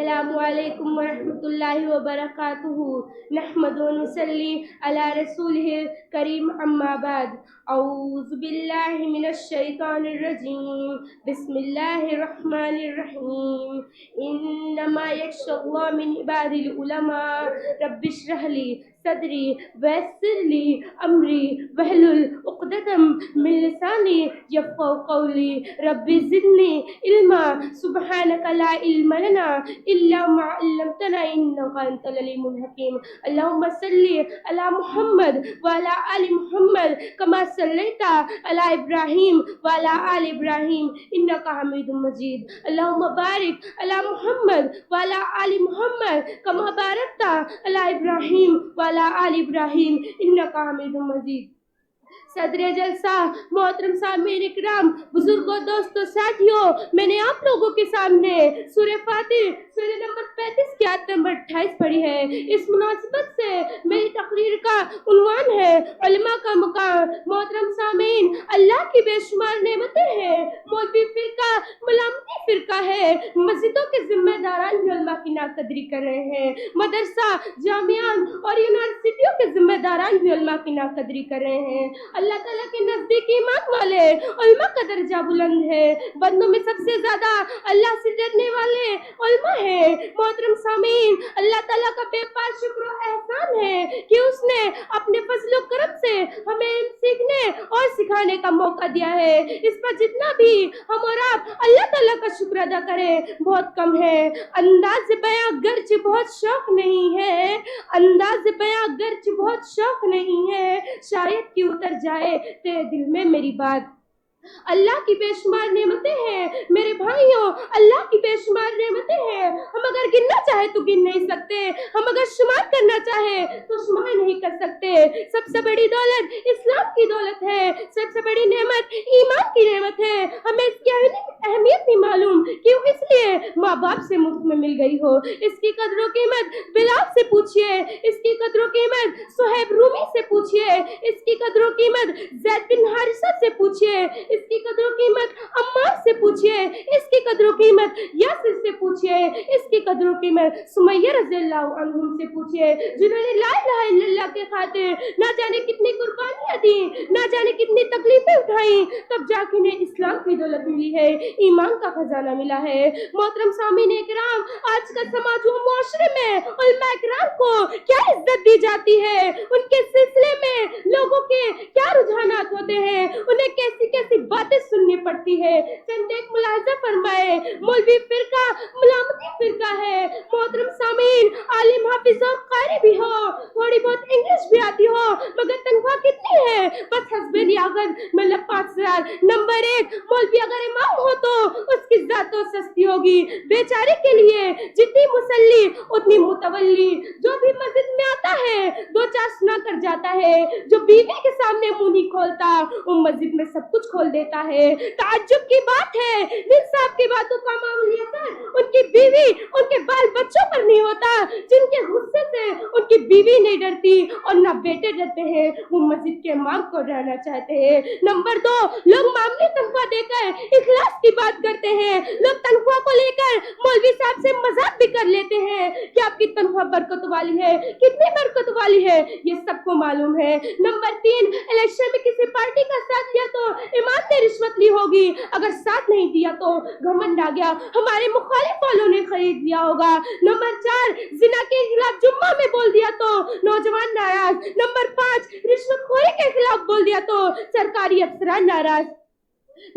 السلام علیکم ورحمۃ اللہ وبرکاتہ نحمد و نصلی علی رسولہ الکریم اما بعد اعوذ باللہ من الشیطان الرجیم بسم اللہ الرحمن الرحیم انما یخشی اللہ من عباد العلماء رب اشرح لی صدری ویسر لی امری واحلل عقدۃ من لسانی یفقہوا قولی رب زدنی علما سبحانک لا علم لنا الا ما علمتنا انک انت العلیم الحکیم اللهم صل علی محمد وعلى آل محمد كما صليت على ابراہیم وعلى آل ابراہیم انک حمید مجید اللهم بارک علی محمد وعلى آل محمد كما بارکت علی ابراہیم وعلى آل ابراہیم انک حمید مجید۔ صدر جلسہ، محترم سامعین اکرام، بزرگوں، دوستوں، ساتھیوں، میں نے آپ لوگوں کے سامنے سورہ فاتر سورہ نمبر 35 کی آیت نمبر 28 پڑھی ہے۔ اس مناسبت سے میری تقریر کا عنوان ہے علماء کا مقام۔ محترم سامعین، اللہ کی بے شمار نعمتیں ہیں، مولوی فرقہ ملامتی فرقہ ہے، مسجدوں کے ذمہ داران بھی علماء کی ناقدری کر رہے ہیں، مدرسہ، جامعان اور یونیورسٹیوں کے ذمہ داران بھی علماء کی ناقدری کر رہے ہیں۔ اللہ تعالیٰ کے نزدیک ایمان والے علماء کا درجہ بلند ہے، بندوں میں سب سے زیادہ اللہ سے ڈرنے والے علماء ہیں۔ محترم سامعین، اللہ تعالیٰ کا بے پار شکر و احسان ہے کہ اس نے اپنے فضل و کرم سے ہمیں علم سیکھنے اور سکھانے کا موقع دیا ہے۔ اس پر جتنا بھی ہم اور آپ اللہ تعالیٰ کا شکر ادا کریں بہت کم ہے۔ انداز بیاں گرچہ بہت شوق نہیں ہے، انداز بیاں گرچہ بہت شوق نہیں ہے، شاید کہ اتر جائے تیرے دل میں میری بات۔ اللہ کی بے شمار نعمتیں ہیں میرے بھائیوں، اللہ کی بے شمار نعمتیں ہیں۔ ہم اگر گننا چاہے تو گن نہیں سکتے، ہم اگر شمار کرنا چاہے تو شمار نہیں کر سکتے۔ سب سے بڑی دولت اسلام کی دولت ہے، سب سے بڑی نعمت ایمان کی نعمت ہے۔ ہمیں اس کی اہمیت نہیں معلوم، کیوں؟ اس لیے ماں باپ سے مفت میں مل گئی ہو۔ اس کی قدر و قیمت بلال سے پوچھئے، اس کی قدر و قیمت صہیب رومی سے پوچھئے، اس کی قدر و قیمت زید بن حارثہ سے پوچھئے، اس کی قدر و قیمت عمار سے پوچھئے، اس کی قدر و قیمت یاسر سے پوچھئے، اس کی قدر و قیمت سمیہ رضی اللہ عنہم سے پوچھئے، جنہوں نے لا الہ الا اللہ کے خاطر نہ جانے کتنی قربانیاں دی، نہ جانے کتنی تکلیفیں اٹھائیں، تب جا کے انہیں اسلام کی دولت ملی ہے، ایمان کا خزانہ ملا ہے۔ محترم سامعین اکرام، آج کا سماج و معاشرے میں علماء اکرام کو کیا عزت دی جاتی ہے، ان کے سلسلے میں لوگوں کے کیا رجحانات ہوتے ہیں، انہیں کیسی کیسی باتیں سننی پڑتی ہے۔ چند ایک ملاحظہ فرمائے، مولوی فرقہ ملامتی فرقہ ہے۔ محترم سامعین، عالم حافظ اور قاری بھی ہو، تھوڑی بہت انگلش بھی آتی ہو، مگر تنخواہ کتنی ہے؟ بس حسب لیاقت مطلب 5,000۔ نمبر 1، مولوی اگر امام ہو تو اس کی ذات تو سستی ہوگی، بیچارے کے لیے جتنی مسلی اتنی متولی۔ جو بھی مسجد میں آتا ہے 2-4 سنا کر جاتا ہے، جو بیوی کے سامنے منہ نہیں کھولتا وہ مسجد میں سب کچھ کھول دیتا ہے۔ تعجب کی بات ہے، جن صاحب کی باتوں کا معمولی اثر ان کی بیوی، ان کے بال بچوں پر نہیں ہوتا، جن کے غصے سے ان کی بیوی نہیں ڈرتی اور نہ بیٹے ڈرتے ہیں، وہ مسجد کے امام کو ڈرانا چاہتے ہیں۔ نمبر 2، لوگ معمولی تنخواہ دے کر اخلاص کی بات کرتے ہیں۔ لوگ تنخواہ کو لے کر مولوی صاحب سے مذاق بھی کر لیتے ہیں کہ آپ کی تنخواہ برکت والی ہے، کتنی برکت والی ہے، یہ سب کو معلوم ہے۔ نمبر 3، الیکشن میں کسی پارٹی کا ساتھ دیا تو امام نے رشوت لی ہوگی، اگر ساتھ نہیں دیا تو گھمنڈ آ گیا، ہمارے مخالف والوں نے خرید لیا ہوگا۔ نمبر 4، زنا کے خلاف جمعہ میں بول دیا تو نوجوان ناراض۔ نمبر 5، رشوت خوری کے خلاف بول دیا تو سرکاری افسران ناراض۔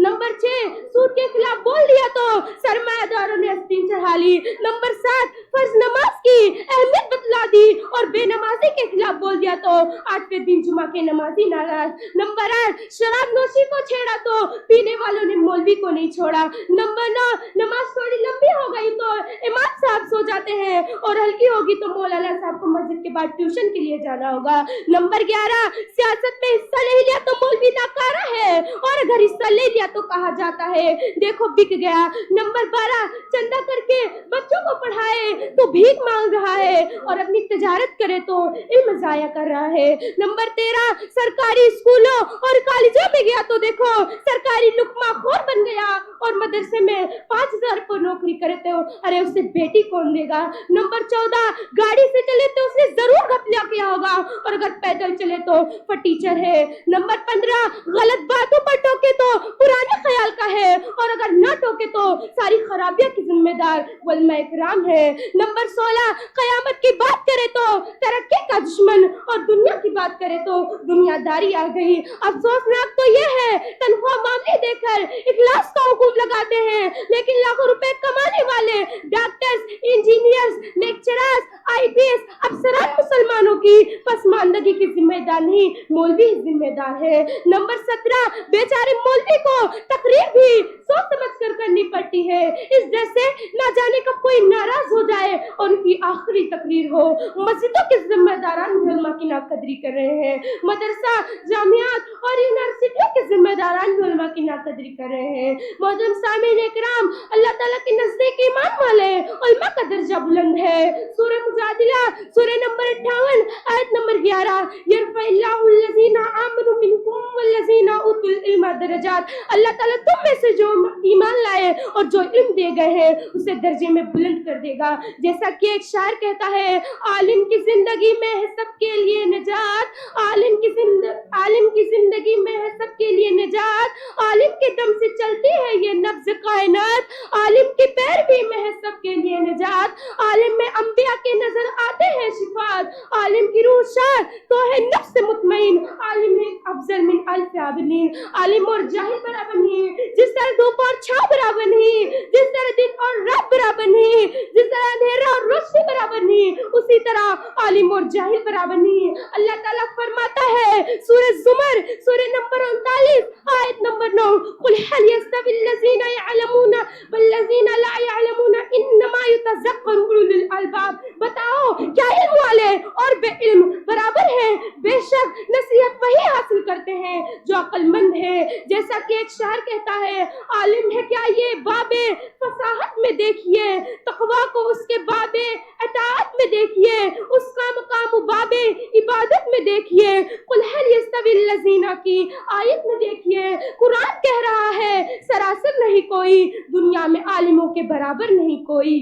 نمبر 6، سود کے خلاف بول دیا تو سرمایہ داروں نے آستین چڑھا لی۔ نمبر 7، فرض نماز کی اہمیت بتلا دی اور بے نمازی کے خلاف بول دیا تو 8ویں دن جمعہ کے نمازی ناراض۔ نمبر 8، شراب نوشی کو چھیڑا تو پینے والوں نے مولوی کو نہیں چھوڑا۔ نمبر 9، نماز تھوڑی لمبی ہو گئی تو امام صاحب سو جاتے ہیں اور ہلکی ہوگی تو مولانا صاحب کو مسجد کے بعد ٹیوشن کے لیے جانا ہوگا۔ نمبر 11، سیاست میں حصہ نہیں لیا تو مولوی ناکارہ ہے اور اگر حصہ لے لیا تو کہا جاتا ہے دیکھو بک گیا۔ نمبر 12، چندہ کر کے بچوں کو پڑھائے تو بھیک مانگ رہا ہے اور اپنی تجارت غیرت کرے تو علم ضائع کر رہا ہے۔ نمبر 13 سرکاری اسکولوں اور کالجوں میں گیا تو دیکھو سرکاری لقمہ خور بن گیا اور مدرسے میں 5000 پر نوکری کرتے ہو، ارے اسے بیٹی کون دے گا؟ نمبر 14 گاڑی سے چلے تو اس نے ضرور گھپلا کیا ہوگا اور اگر پیدل چلے تو ٹیچر ہے۔ نمبر 15 غلط باتوں پر ٹوکے تو پرانے خیال کا ہے اور اگر نہ ٹوکے تو ساری خرابیاں کی ذمہ دار علماء کرام ہے۔ نمبر 16 قیامت کی بات کرے تو ترقی کا دشمن اور دنیا کی بات کرے تو دنیا داری آ گئی۔ افسوسناک تو یہ ہے تنخواہ معاملے دے کر اخلاص کا حکم لگاتے ہیں لیکن لاکھوں روپے کمانے والے ڈاکٹرز، انجینئرز، لیکچررز، IPS افسران مسلمانوں کی پسماندگی کی ذمہ دار نہیں، مولوی ذمہ دار ہے۔ نمبر 17 بیچارے مولوی کو تقریر بھی سوچ سمجھ کر کرنی پڑتی ہے، اس ڈر سے نہ جانے کب کوئی ناراض ہو جائے اور ان کی آخری تقریر ہو۔ مسجدوں کے ذمہ داران علماء کی ناقدری کر رہے ہیں، مدرسہ، جامعات اور یونیورسٹیوں کے ذمہ داران علماء کی ناقدری کر رہے ہیں۔ محترم سامعین اکرام، اللہ تعالیٰ کے نزدیک ایمان والے علماء کا درجہ بلند ہے۔ سورہ مجادلہ سورہ نمبر 58 آیت نمبر 11 یرفع اللہ الذین آمنوا منکم والذین اوتوا العلم درجات، اللہ تعالیٰ تم میں سے جو ایمان لائے اور جو علم دے گئے ہیں اسے درجے میں بلند کر دے گا۔ جیسا کہ ایک شاعر کہتا ہے عالم کی زندگی میں ہے سب کے لیے نجات، عالم کی زندگی میں ہے سب کے لیے نجات، عالم کے دم سے چلتی ہے یہ نبض کائنات، عالم کی پیروی میں ہے سب کے لیے نجات، عالم میں انبیاء کے نظر آتے ہیں صفات، عالم کی روح شاد تو ہے نفس مطمئن، عالم ہے افضل من الف عابدین، عالم اور جاہل برابر نہیں، جس طرح دھوپ اور چھاؤں برابر نہیں، جس طرح دن اور رات برابر نہیں، جس طرح اندھیرا اور روشنی برابر نہیں، اسی طرح عالم اور جاہل برابر نہیں۔ اللہ تعالیٰ فرماتا ہے سورہ زمر سورہ نمبر 39 آیت نمبر 9 قل هل يستوي الذين يعلمون والذين لا يعلمون انما يتذكر اولو الالباب، بتاؤ کیا علم والے اور بے علم برابر ہیں؟ بے شک نصیحت وہی حاصل کرتے ہیں جو عقل مند ہے۔ جیسا کہ ایک شاعر کہتا ہے عالم ہے کیا یہ باب فصاحت میں دیکھیے، تقویٰ کو اس کے باب اطاعت میں دیکھیے، اس کا مقام باب عبادت میں دیکھیے، قل هل يستوي الذين کی آیت میں دیکھیے، قرآن کہہ رہا ہے سراسر نہیں کوئی، دنیا میں عالموں کے برابر نہیں کوئی۔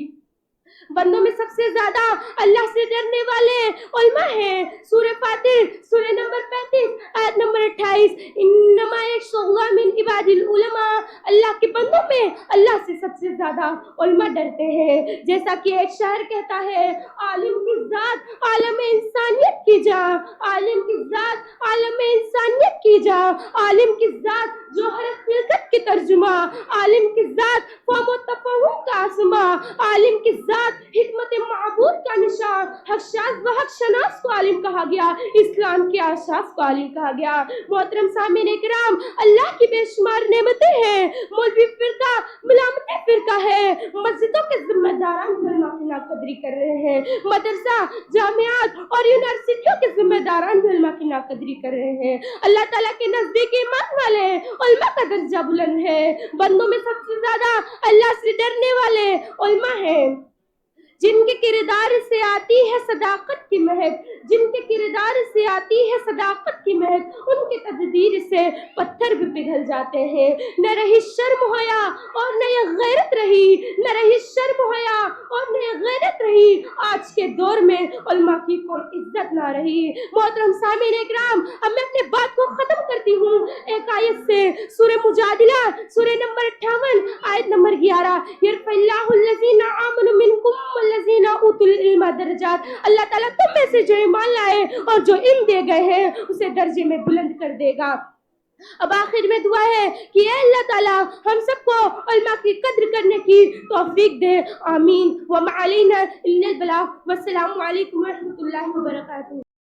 بندوں میں سب سے زیادہ اللہ سے ڈرنے والے علماء ہیں۔ سورہ فاتر سورہ نمبر 35 آیت نمبر 28 انما یخشى اللہ من عباد العلماء، اللہ کے بندوں میں اللہ سے سب سے زیادہ علماء ڈرتے ہیں۔ جیسا کہ ایک شاعر کہتا ہے عالم کی ذات عالم انسانیت کی جا، عالم کی ذات عالم انسانیت کی جا، عالم کی ذات جوہر خلقت کی ترجمہ، عالم کی ذات فہم و تفہم کا آسماں، عالم کی ذات حکمت معبود کا نشان، حق شاز و حق شناس کو عالم کہا گیا، اسلام کے اساس کو عالم کہا گیا۔ محترم سامعین اکرام، اللہ کی بے شمار نعمتیں ہیں، مولوی فرقہ ملامتی فرقہ ہے، مسجدوں کے ذمہ داران علماء کی ناقدری کر رہے ہیں، مدرسہ، جامعات اور یونیورسٹیوں کے ذمہ داران علماء کی ناقدری کر رہے ہیں۔ اللہ تعالیٰ کے نزدیک ایمان والے علماء کا درجہ بلند ہے۔ بندوں میں سب سے زیادہ اللہ سے ڈرنے والے علماء ہیں، جن کے کردار سے آتی ہے صداقت کی مہک، جن کے کردار سے آتی ہے صداقت کی مہک، ان کی تدبیر سے پتھر بھی پگھل جاتے ہیں۔ نہ رہی شرم حیا اور نہ یہ غیرت رہی، نہ رہی شرم حیا اور نہ یہ غیرت رہی، آج کے دور میں علماء کی کوئی عزت نہ رہی۔ محترم سامعین اکرام، اب میں اپنے بات کو ختم کرتی ہوں ایک آیت سے، سورہ مجادلہ سورہ نمبر 58 آیت نمبر 11 یرفع اللہ الذین آمنوا منکم والذین اوتوا العلم درجات، اللہ تعالیٰ تم میں سے جو ایمان لائے اور جو علم دے گئے ہیں اسے درجے میں بلند کر دے گا۔ اب آخر میں دعا ہے کہ اے اللہ تعالیٰ ہم سب کو علماء کی قدر کرنے کی توفیق دے، آمین۔ وما علینا الا البلاغ، والسلام علیکم ورحمۃ اللہ وبرکاتہ۔